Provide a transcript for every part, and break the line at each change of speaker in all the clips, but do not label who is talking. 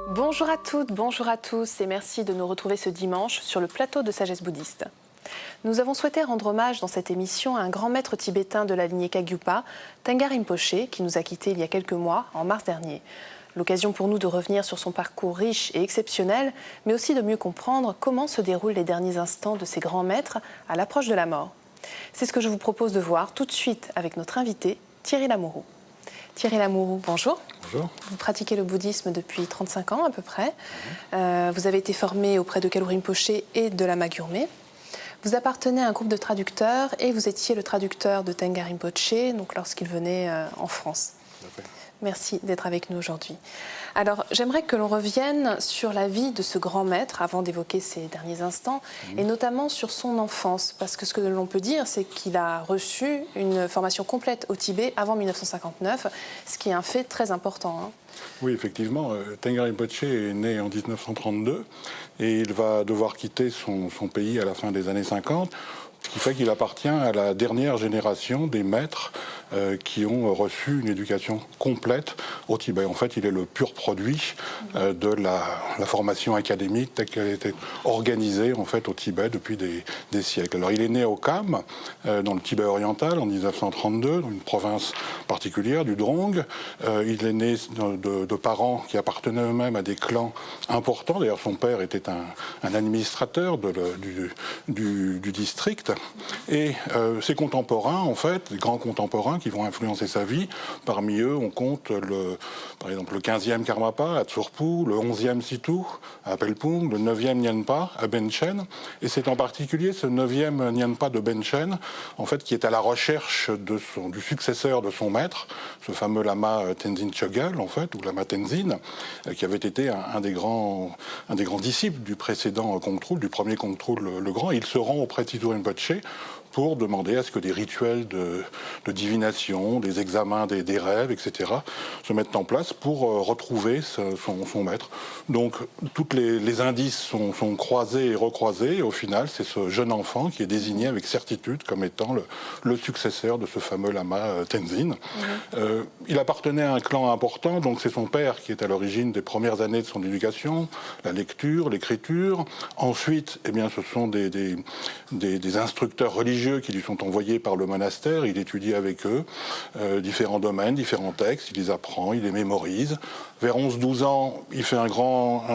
Bonjour à toutes, bonjour à tous et merci de nous retrouver ce dimanche sur le plateau de Sagesse Bouddhiste. Nous avons souhaité rendre hommage dans cette émission à un grand maître tibétain de la lignée Kagyupa, Tengar Rinpoché, qui nous a quittés il y a quelques mois, en mars dernier. L'occasion pour nous de revenir sur son parcours riche et exceptionnel, mais aussi de mieux comprendre comment se déroulent les derniers instants de ces grands maîtres à l'approche de la mort. C'est ce que je vous propose de voir tout de suite avec notre invité, Thierry Lamourou. Thierry Lamourou, bonjour.
Bonjour.
Vous pratiquez le bouddhisme depuis 35 ans à peu près. Vous avez été formé auprès de Kalu Rinpoché et de Lama Gurmé. Vous appartenez à un groupe de traducteurs et vous étiez le traducteur de Tengar Rinpoché donc lorsqu'il venait en France. Merci d'être avec nous aujourd'hui. Alors, j'aimerais que l'on revienne sur la vie de ce grand maître avant d'évoquer ses derniers instants, et notamment sur son enfance, parce que ce que l'on peut dire, c'est qu'il a reçu une formation complète au Tibet avant 1959, ce qui est un fait très important. Hein.
Oui, effectivement, Tengar Rinpoché est né en 1932 et il va devoir quitter son pays à la fin des années 50. Ce qui fait qu'il appartient à la dernière génération des maîtres qui ont reçu une éducation complète au Tibet. En fait, il est le pur produit de la formation académique telle qu'elle a été organisée en fait, au Tibet depuis des siècles. Alors, il est né au Kham, dans le Tibet oriental, en 1932, dans une province particulière du Drong. Il est né de parents qui appartenaient eux-mêmes à des clans importants. D'ailleurs, son père était un administrateur du district. Et ses contemporains, en fait, les grands contemporains qui vont influencer sa vie, parmi eux, on compte par exemple le 15e Karmapa à Tsurphu, le 11e Situ à Pelpung, le 9e Nyenpa à Benchen. Et c'est en particulier ce 9e Nyenpa de Benchen, en fait, qui est à la recherche du successeur de son maître, ce fameux lama Tenzin Chogyal, en fait, ou lama Tenzin, qui avait été un des grands disciples du précédent Kongtrul, du premier Kongtrul le Grand. Il se rend auprès de Situ Rinpoché pour demander à ce que des rituels de divination, des examens des rêves, etc., se mettent en place pour retrouver son maître. Donc, tous les indices sont croisés et recroisés, et au final, c'est ce jeune enfant qui est désigné avec certitude comme étant le successeur de ce fameux lama Tenzin. Il appartenait à un clan important, donc c'est son père qui est à l'origine des premières années de son éducation, la lecture, l'écriture. Ensuite, eh bien, ce sont des instructeurs religieux qui lui sont envoyés par le monastère. Il étudie avec eux différents domaines, différents textes, il les apprend, il les mémorise. Vers 11-12 ans, il fait un grand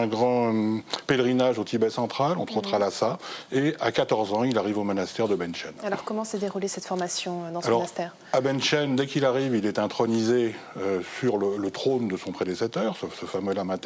pèlerinage au Tibet central, entre autres à Lhasa, et à 14 ans, il arrive au monastère de Benchen.
Alors, comment s'est déroulée cette formation dans ce monastère ?
À Benchen, dès qu'il arrive, il est intronisé sur le trône de son prédécesseur, ce fameux lama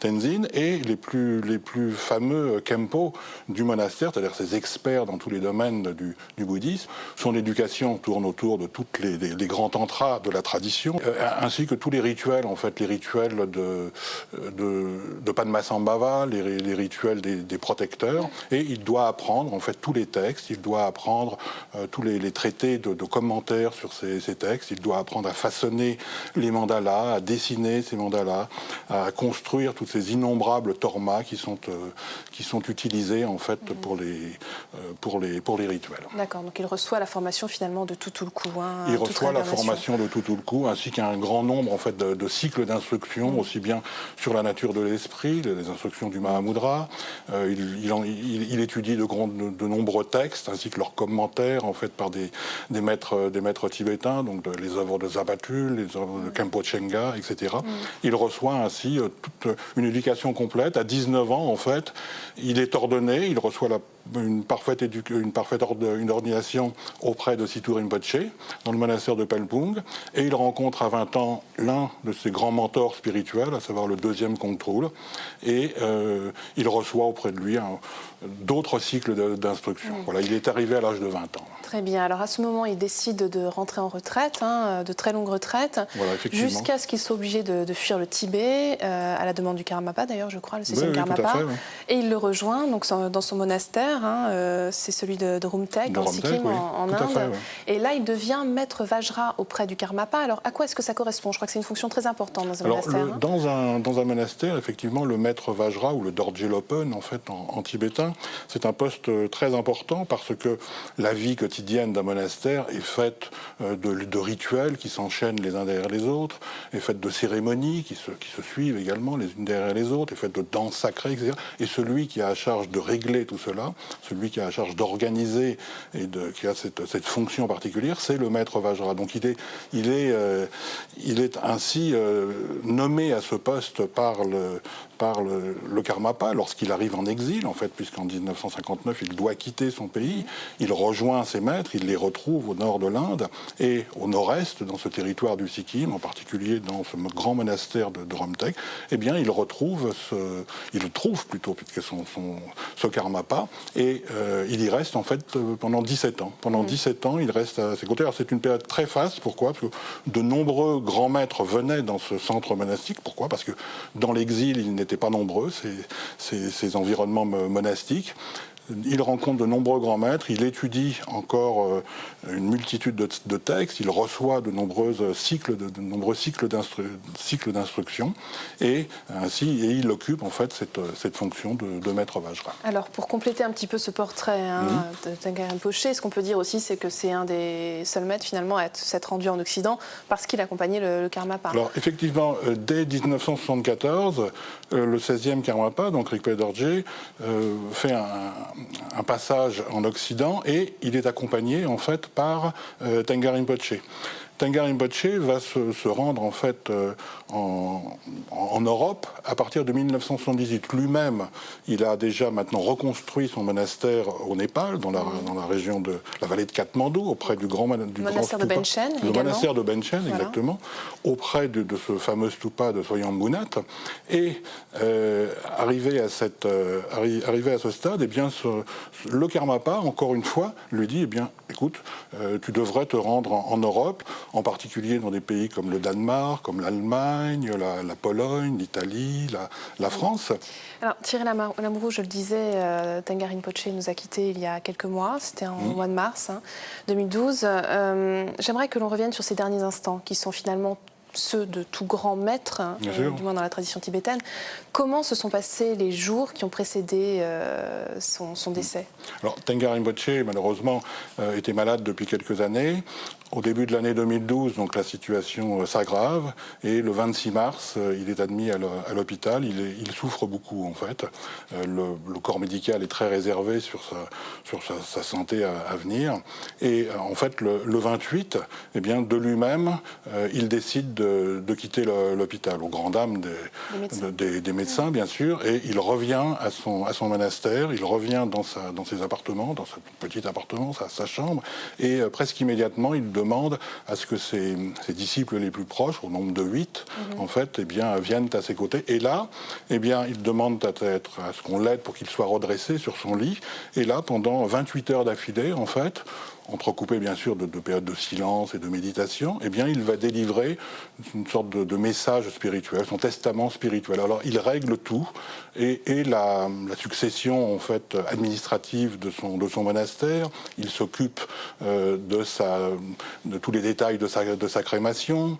Tenzin, et les plus fameux Khenpo du monastère, c'est-à-dire ces experts dans tous les domaines du bouddhisme. Son éducation tourne autour de tous les grands tantras de la tradition, ainsi que tous les rituels, en fait, les rituels de Padmasambhava, les rituels des protecteurs, et il doit apprendre, en fait, tous les textes, il doit apprendre tous les traités de commentaires sur ces textes, il doit apprendre à façonner les mandalas, à dessiner ces mandalas, à construire tous ces innombrables tormas qui sont utilisés, en fait, pour les rituels.
D'accord, donc il reçoit la formation finalement de Tutulku.
Il reçoit la formation de Tutulku, ainsi qu'un grand nombre en fait, de cycles d'instruction, aussi bien sur la nature de l'esprit, les instructions du Mahamudra. Il étudie de nombreux textes, ainsi que leurs commentaires en fait, par des maîtres tibétains, donc les œuvres de Zabatul, les œuvres de Khenpo Chenga, etc. Il reçoit ainsi toute une éducation complète. À 19 ans, en fait, il est ordonné, il reçoit une ordination auprès de Situ Rinpoché, dans le monastère de Pelpung, et il rencontre à 20 ans l'un de ses grands mentors spirituels, à savoir le deuxième Kongtrul, et il reçoit auprès de lui d'autres cycles d'instruction. Voilà, il est arrivé à l'âge de 20 ans.
Très bien. Alors à ce moment, il décide de rentrer en retraite, de très longue retraite,
voilà,
jusqu'à ce qu'il soit obligé de fuir le Tibet, à la demande du Karmapa d'ailleurs, je crois, le 6e Karmapa.
Tout à fait, oui.
Et il le rejoint donc, dans son monastère dernière, hein, c'est celui de Rumtek, en Sikkim,
oui.
en
Tout à
Inde.
fait, oui.
Et là, il devient maître Vajra auprès du Karmapa. Alors, à quoi est-ce que ça correspond? Je crois que c'est une fonction très importante dans un monastère.
Dans un monastère, effectivement, le maître Vajra, ou le Dorje Lopen, en fait, en tibétain, c'est un poste très important parce que la vie quotidienne d'un monastère est faite de rituels qui s'enchaînent les uns derrière les autres, est faite de cérémonies qui se suivent également les unes derrière les autres, est faite de danses sacrées, etc. Et celui qui a à charge de régler tout cela, celui qui a à charge d'organiser et qui a cette fonction particulière, c'est le maître Vajra. Donc il est ainsi nommé à ce poste par le Karmapa lorsqu'il arrive en exil, en fait, puisqu'en 1959, il doit quitter son pays. Il rejoint ses maîtres, il les retrouve au nord de l'Inde et au nord-est, dans ce territoire du Sikkim, en particulier dans ce grand monastère de Rumtek. Eh bien, il le trouve plutôt, puisque ce Karmapa, et il y reste en fait pendant 17 ans. Pendant 17 ans, il reste à ses côtés. Alors c'est une période très faste. Pourquoi? Parce que de nombreux grands maîtres venaient dans ce centre monastique. Pourquoi? Parce que dans l'exil, ils n'étaient pas nombreux, ces environnements monastiques. Il rencontre de nombreux grands maîtres, il étudie encore une multitude de textes, il reçoit de nombreux cycles d'instruction et il occupe en fait cette fonction de maître Vajra.
Alors pour compléter un petit peu ce portrait de Tengar Rinpoché, ce qu'on peut dire aussi, c'est que c'est un des seuls maîtres finalement à s'être rendu en Occident parce qu'il accompagnait le Karmapa.
Alors effectivement, dès 1974, le 16e Karmapa, donc Rigpa Dorje, fait un passage en Occident et il est accompagné en fait par Tengar Rinpoché. Tengar Rinpoché va se rendre en fait en Europe à partir de 1978. Lui-même, il a déjà maintenant reconstruit son monastère au Népal, dans la région de la vallée de Katmandou, auprès du
monastère de Benchen.
Le monastère de Benchen, voilà. Exactement, auprès de ce fameux stupa de Swayambunat. Et arrivé à ce stade, eh bien, le Karmapa, encore une fois, lui dit, eh bien, écoute, tu devrais te rendre en Europe, en particulier dans des pays comme le Danemark, comme l'Allemagne, la Pologne, l'Italie, la France.
Alors Thierry Lamoureux, je le disais, Tengar Rinpoché nous a quittés il y a quelques mois, c'était en mois de mars 2012. J'aimerais que l'on revienne sur ces derniers instants qui sont finalement ceux de tout grand maître, du moins dans la tradition tibétaine. Comment se sont passés les jours qui ont précédé son décès? Alors,
Tengar Rinpoché, malheureusement, était malade depuis quelques années. Au début de l'année 2012, donc la situation s'aggrave et le 26 mars, il est admis à l'hôpital. Il souffre beaucoup en fait. Le corps médical est très réservé sur sa santé à venir. Et en fait, le 28, eh bien, de lui-même, il décide de quitter l'hôpital, aux grandes dames des médecins, bien sûr. Et il revient à son monastère. Il revient dans ses appartements, dans ce petit appartement, sa chambre. Et presque immédiatement, il demande à ce que ses disciples les plus proches, au nombre de 8, en fait, eh bien, viennent à ses côtés. Et là, eh bien, il demande à ce qu'on l'aide pour qu'il soit redressé sur son lit. Et là, pendant 28 heures d'affilée, en fait, entrecoupé bien sûr de périodes de silence et de méditation, eh bien, il va délivrer une sorte de message spirituel, son testament spirituel. Alors, il règle tout et la succession en fait administrative de son monastère. Il s'occupe de tous les détails de sa crémation.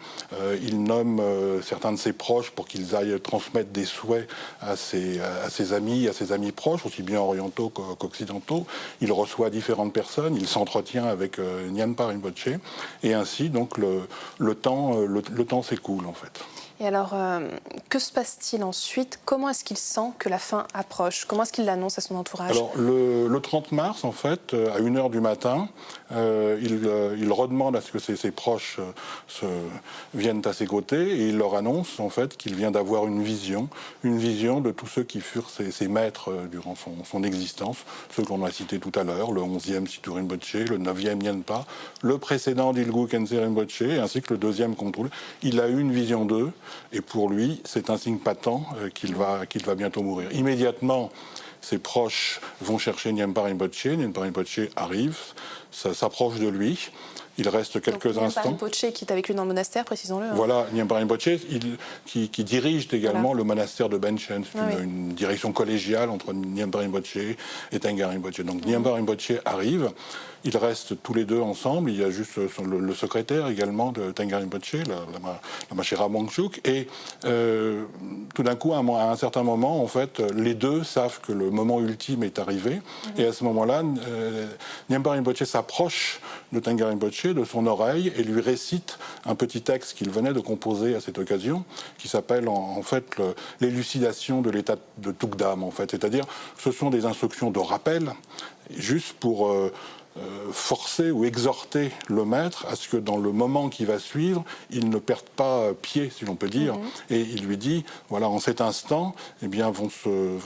Il nomme certains de ses proches pour qu'ils aillent transmettre des souhaits à ses amis proches, aussi bien orientaux qu'occidentaux. Il reçoit différentes personnes. Il s'entretient avec Nyanpa Rinpoché, et ainsi donc le temps s'écoule en fait.
Et alors, que se passe-t-il ensuite? Comment est-ce qu'il sent que la fin approche? Comment est-ce qu'il l'annonce à son entourage?
Alors, le 30 mars, en fait, à 1h du matin, il redemande à ce que ses proches viennent à ses côtés, et il leur annonce, en fait, qu'il vient d'avoir une vision de tous ceux qui furent ses maîtres durant son existence, ceux qu'on a cités tout à l'heure, le 11e Situ Rinpoché, le 9e Nyenpa, le précédent Dilgu Khyentse Rinpoché, ainsi que le 2e Kontrul. Il a eu une vision d'eux, et pour lui, c'est un signe patent qu'il va bientôt mourir. Immédiatement, ses proches vont chercher Nyenpa Rinpoché. Nyenpa Rinpoché arrive, s'approche de lui, il reste quelques instants.
Nyingma Rinpoché qui est avec lui dans le monastère, précisons-le.
Voilà, Nyingma Rinpoché, qui dirige également le monastère de Benchen. C'est une direction collégiale entre Nyingma Rinpoché et Tengar Rinpoché. Donc Nyingma Rinpoché arrive. Ils restent tous les deux ensemble. Il y a juste le secrétaire également de Tengar Rinpoché, la Machera Mongchuk. Et tout d'un coup, à un certain moment, en fait, les deux savent que le moment ultime est arrivé. Et à ce moment-là, Nyingma Rinpoché s'approche de Tengar Rinpoché, de son oreille, et lui récite un petit texte qu'il venait de composer à cette occasion, qui s'appelle en fait l'élucidation de l'état de Tukdam, en fait. C'est-à-dire, ce sont des instructions de rappel, juste pour forcer ou exhorter le maître à ce que dans le moment qui va suivre, il ne perde pas pied, si l'on peut dire. Et il lui dit, voilà, en cet instant, eh bien, vont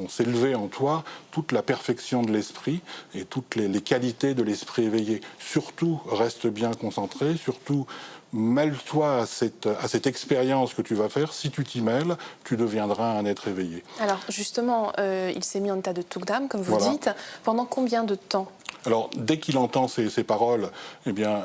s'élever en toi toute la perfection de l'esprit et toutes les qualités de l'esprit éveillé. Surtout, reste bien concentré, surtout, mêle-toi à cette expérience que tu vas faire. Si tu t'y mêles, tu deviendras un être éveillé.
Alors, justement, il s'est mis en état de Tukdam, comme vous dites. Pendant combien de temps ?
Alors, dès qu'il entend ces paroles, eh bien,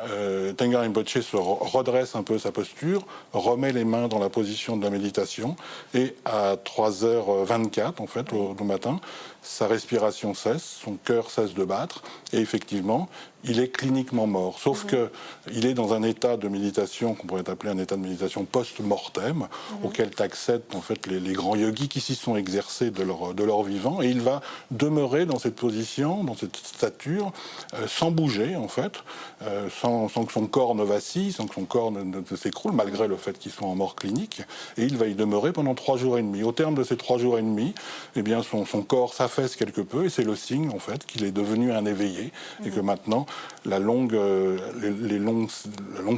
Tengar Rinpoché se redresse un peu sa posture, remet les mains dans la position de la méditation, et à 3h24, en fait, au matin, sa respiration cesse, son cœur cesse de battre, et effectivement, il est cliniquement mort. Sauf qu'il est dans un état de méditation qu'on pourrait appeler un état de méditation post-mortem, auquel t'accèdent en fait les grands yogis qui s'y sont exercés de leur vivant, et il va demeurer dans cette position, dans cette stature, sans bouger en fait, sans que son corps ne vacille, sans que son corps ne s'écroule, malgré le fait qu'il soit en mort clinique, et il va y demeurer pendant 3 jours et demi. Au terme de ces 3 jours et demi, eh bien son corps s'affaisse quelque peu, et c'est le signe en fait qu'il est devenu un éveillé, et que maintenant la longue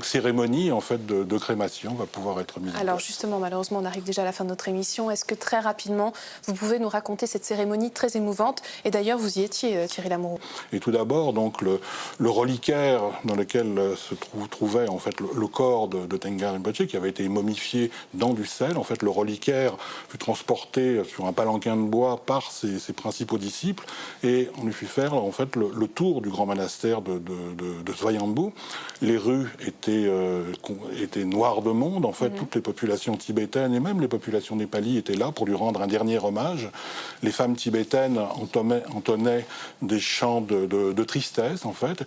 cérémonie en fait de crémation va pouvoir être mise en place.
Alors justement, malheureusement, on arrive déjà à la fin de notre émission. Est-ce que très rapidement, vous pouvez nous raconter cette cérémonie très émouvante? Et d'ailleurs, vous y étiez, Thierry Lamoureux.
Et tout d'abord, donc le reliquaire dans lequel se trouvait en fait le corps de Tengar Rinpoché, qui avait été momifié dans du sel. En fait, le reliquaire fut transporté sur un palanquin de bois par ses principaux disciples, et on lui fit faire en fait le tour du grand monastère de Swayambhu. Les rues étaient noires de monde. En fait, toutes les populations tibétaines et même les populations népalies étaient là pour lui rendre un dernier hommage. Les femmes tibétaines entonnaient des chants de tristesse, en fait.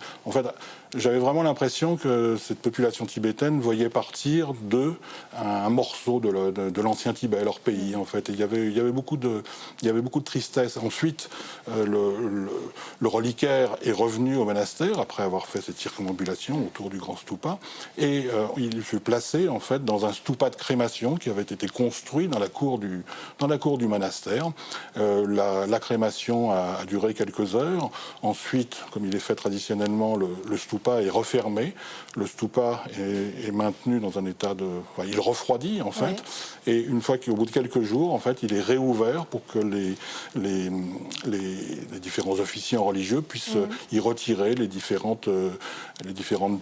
J'avais vraiment l'impression que cette population tibétaine voyait partir un morceau de l'ancien Tibet, leur pays, en fait. Et il y avait beaucoup de tristesse. Ensuite, le reliquaire est revenu au monastère après avoir fait cette circumambulation autour du grand stupa, et il fut placé en fait dans un stupa de crémation qui avait été construit dans la cour du monastère. La crémation a duré quelques heures. Ensuite, comme il est fait traditionnellement, le stupa est refermé. Le stupa est maintenu dans un état il refroidit en fait. Et une fois qu'au bout de quelques jours, en fait, il est réouvert pour que les différents officiants religieux puissent y retirer les différentes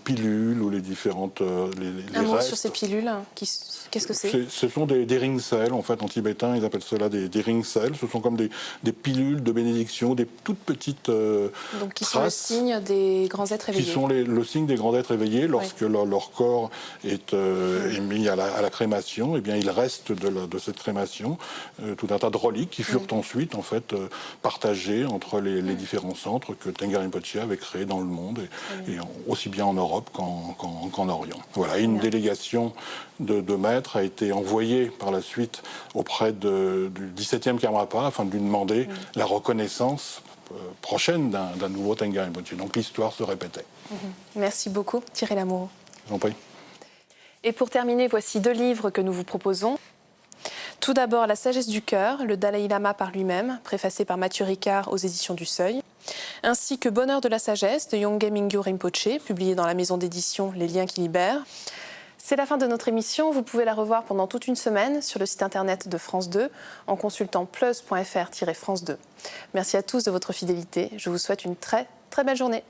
pilules ou les différentes
Un mot
restes.
sur ces pilules, qu'est-ce que c'est?
Ce sont des ringsels, en fait, en tibétain, ils appellent cela des ringsels. Ce sont comme des pilules de bénédiction, des toutes petites
donc qui
traces,
sont le signe des grands êtres éveillés.
Qui sont le signe des grands êtres éveillés. Lorsque leur corps est mis à la crémation, eh bien, il reste de cette crémation tout un tas de reliques qui furent ensuite, en fait, partagées entre les différents centres que Tengar Rinpoché avait créés dans le monde, et aussi bien en Europe qu'en Orient. Voilà, une délégation de maîtres a été envoyée par la suite auprès du 17e Karmapa afin de lui demander la reconnaissance prochaine d'un nouveau Tengar Rinpoché. Donc l'histoire se répétait.
Merci beaucoup, Thierry Lamoureux.
Je vous en prie.
Et pour terminer, voici 2 livres que nous vous proposons. Tout d'abord, La sagesse du cœur, le Dalai Lama par lui-même, préfacé par Mathieu Ricard aux éditions du Seuil, ainsi que Bonheur de la sagesse de Yongey Mingyur Rinpoché, publié dans la maison d'édition Les Liens qui libèrent. C'est la fin de notre émission. Vous pouvez la revoir pendant toute une semaine sur le site internet de France 2 en consultant plus.fr-France 2. Merci à tous de votre fidélité. Je vous souhaite une très, très belle journée.